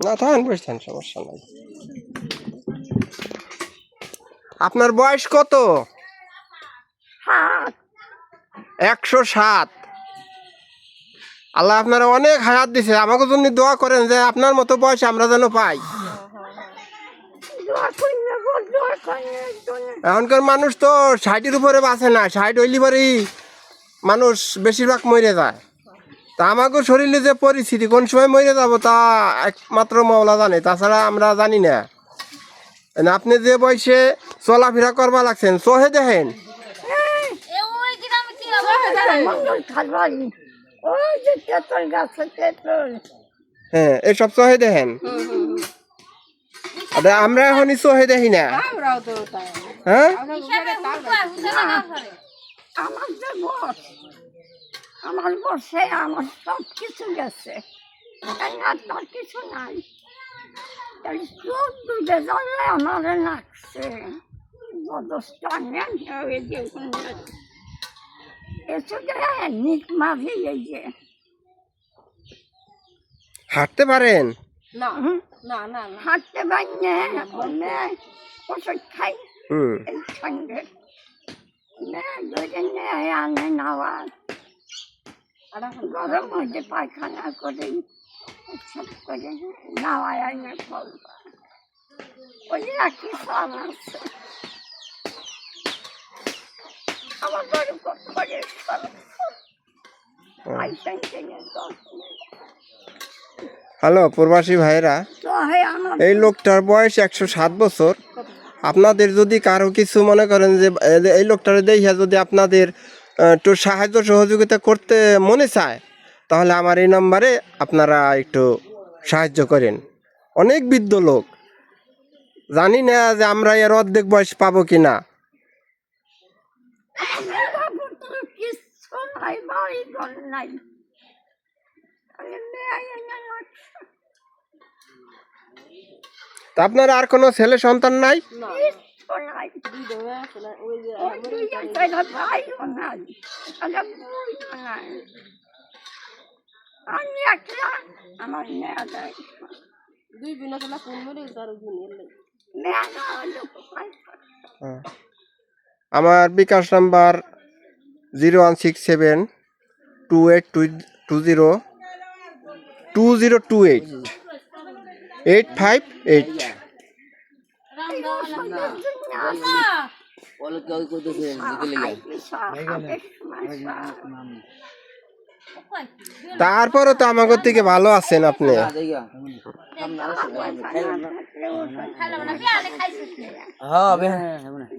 না থাকেন বসছেন, সমস্যা নাই। আপনার বয়স কত? 107। আল্লাহ আপনারা অনেক হায়াত দিছে, আমাকে জন্য দোয়া করেন যে আপনার মতো বয়স আমরা যেন পাই। এখনকার মানুষ তো 60-এর উপরে বাঁচে না, 60 হইলে পরেই মানুষ বেশিরভাগ মরে যায়। তা আমাকে শরীরে যে পরিস্থিতি কোন সময় মরে যাব তা একমাত্র মওলা জানে, তাছাড়া আমরা জানি না। আপনি যে বয়সে চলাফেরা করবা লাগছেন, চোহে দেখেন। হ্যাঁ, এসব চোহে দেখেন। আমরা এখনই চোহে দেখি না। হ্যাঁ, আমার বসে আমার সব কিছু গেছে, তার কিছু নাই। চোখ দুধে জলে আমার লাগছে হাঁটতে পারেন? হাঁটতে পারি ওষুধ খাই সঙ্গে আনে নেওয়ার গরম মধ্যে পায়খানা করে সব করে নেওয়ায় আনে ফলবা ওই একই ফল আছে। আমার বাড়ি করে হ্যালো প্রবাসী ভাইরা, এই লোকটার বয়স 107 বছর। আপনাদের যদি কারো কিছু মনে করেন যে এই লোকটার দেখে যদি আপনাদের একটু সাহায্য সহযোগিতা করতে মনে চায়, তাহলে আমার এই নম্বরে আপনারা একটু সাহায্য করেন। অনেক বৃদ্ধ লোক, জানি না যে আমরা এর অর্ধেক বয়স পাবো কি না। তা আপনার আর কোনো ছেলে সন্তান নাই? আমার বিকাশ নাম্বার 016728202028 858। তারপরে তো আমাদের থেকে ভালো আছেন আপনি। হ্যাঁ